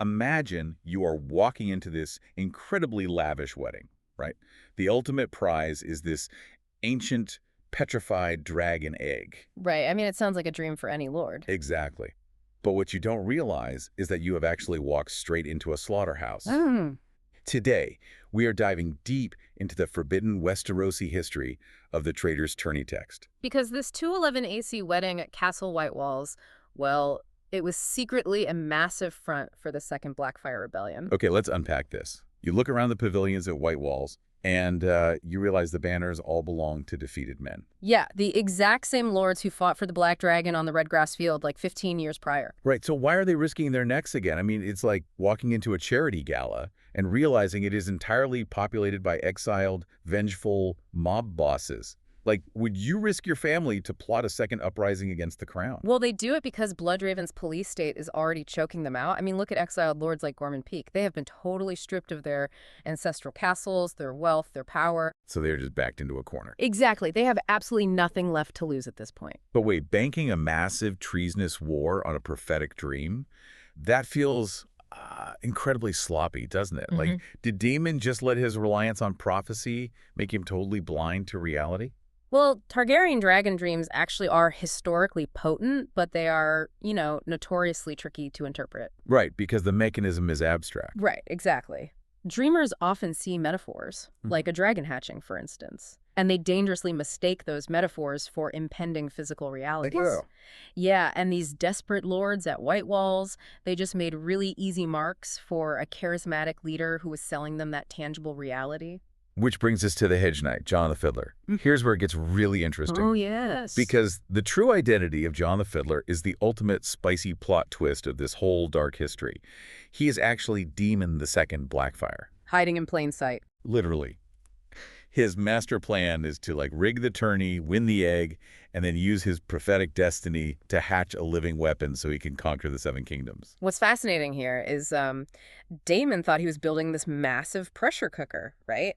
Imagine you are walking into this incredibly lavish wedding, right? The ultimate prize is this ancient, petrified dragon egg. Right. I mean, it sounds like a dream for any lord. Exactly. But what you don't realize is that you have actually walked straight into a slaughterhouse. Mm. Today, we are diving deep into the forbidden Westerosi history of the Traitor's Tourney text. Because this 211 AC wedding at Castle White Walls, well, it was secretly a massive front for the Second Blackfire Rebellion. Okay, let's unpack this. You look around the pavilions at White Walls, and you realize the banners all belong to defeated men. Yeah, the exact same lords who fought for the Black Dragon on the Red Grass Field like 15 years prior. Right, so why are they risking their necks again? I mean, it's like walking into a charity gala and realizing it is entirely populated by exiled, vengeful mob bosses. Like, would you risk your family to plot a second uprising against the crown? Well, they do it because Bloodraven's police state is already choking them out. I mean, look at exiled lords like Gorman Peak. They have been totally stripped of their ancestral castles, their wealth, their power. So they're just backed into a corner. Exactly. They have absolutely nothing left to lose at this point. But wait, banking a massive treasonous war on a prophetic dream? That feels incredibly sloppy, doesn't it? Like, did Daemon just let his reliance on prophecy make him totally blind to reality? Well, Targaryen dragon dreams actually are historically potent, but they are, notoriously tricky to interpret. Right, because the mechanism is abstract. Right, exactly. Dreamers often see metaphors, like a dragon hatching, for instance, and they dangerously mistake those metaphors for impending physical realities. Wow. Yeah, and these desperate lords at White Walls, they just made really easy marks for a charismatic leader who was selling them that tangible reality. Which brings us to the Hedge Knight, John the Fiddler. Here's where it gets really interesting. Oh, yes. Because the true identity of John the Fiddler is the ultimate spicy plot twist of this whole dark history. He is actually Daemon the Second Blackfire. Hiding in plain sight. Literally. His master plan is to rig the tourney, win the egg, and then use his prophetic destiny to hatch a living weapon so he can conquer the Seven Kingdoms. What's fascinating here is Daemon thought he was building this massive pressure cooker, right?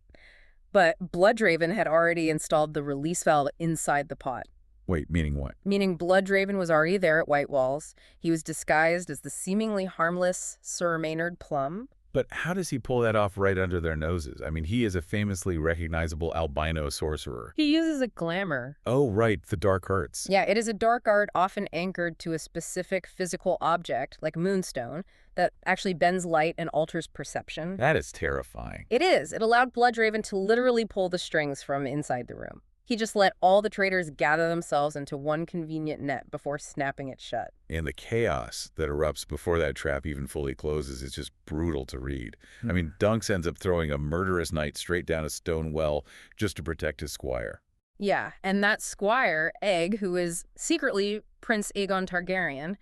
But Bloodraven had already installed the release valve inside the pot. Wait, meaning what? Meaning Bloodraven was already there at White Walls. He was disguised as the seemingly harmless Sir Maynard Plum. But how does he pull that off right under their noses? I mean, he is a famously recognizable albino sorcerer. He uses a glamour. Oh, right, the dark arts. Yeah, it is a dark art often anchored to a specific physical object, like a moonstone, that actually bends light and alters perception. That is terrifying. It is. It allowed Bloodraven to literally pull the strings from inside the room. He just let all the traitors gather themselves into one convenient net before snapping it shut. And the chaos that erupts before that trap even fully closes is just brutal to read. I mean, Dunks ends up throwing a murderous knight straight down a stone well just to protect his squire. Yeah, and that squire, Egg, who is secretly Prince Aegon Targaryen,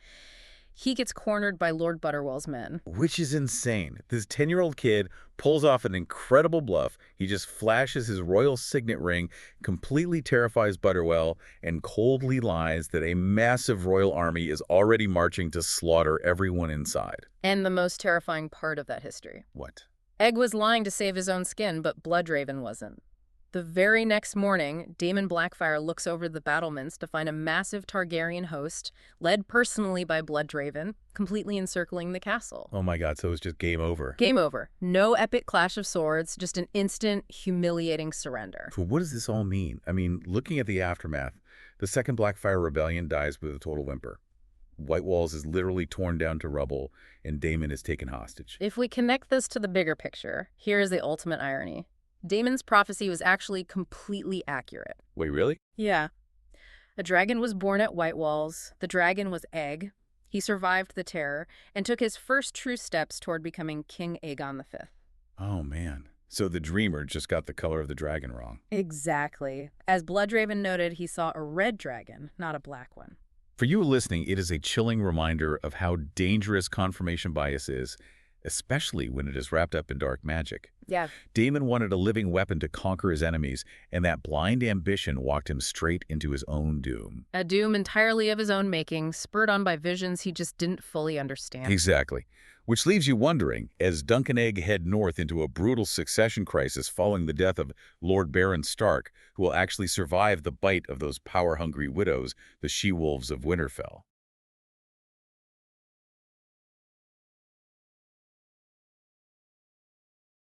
he gets cornered by Lord Butterwell's men. Which is insane. This 10-year-old kid pulls off an incredible bluff. He just flashes his royal signet ring, completely terrifies Butterwell, and coldly lies that a massive royal army is already marching to slaughter everyone inside. And the most terrifying part of that history. What? Egg was lying to save his own skin, but Bloodraven wasn't. The very next morning, Daemon Blackfire looks over the battlements to find a massive Targaryen host, led personally by Bloodraven, completely encircling the castle. Oh my god, so it was just game over. Game over. No epic clash of swords, just an instant, humiliating surrender. So what does this all mean? I mean, looking at the aftermath, the Second Blackfire Rebellion dies with a total whimper. White Walls is literally torn down to rubble, and Daemon is taken hostage. If we connect this to the bigger picture, here is the ultimate irony. Daemon's prophecy was actually completely accurate. Wait, really? Yeah. A dragon was born at White Walls. The dragon was Egg. He survived the terror and took his first true steps toward becoming King Aegon V. Oh, man. So the dreamer just got the color of the dragon wrong. Exactly. As Bloodraven noted, he saw a red dragon, not a black one. For you listening, it is a chilling reminder of how dangerous confirmation bias is, especially when it is wrapped up in dark magic. Yeah. Daemon wanted a living weapon to conquer his enemies, and that blind ambition walked him straight into his own doom. A doom entirely of his own making, spurred on by visions he just didn't fully understand. Exactly. Which leaves you wondering, as Dunk and Egg head north into a brutal succession crisis following the death of Lord Baron Stark, who will actually survive the bite of those power-hungry widows, the she-wolves of Winterfell.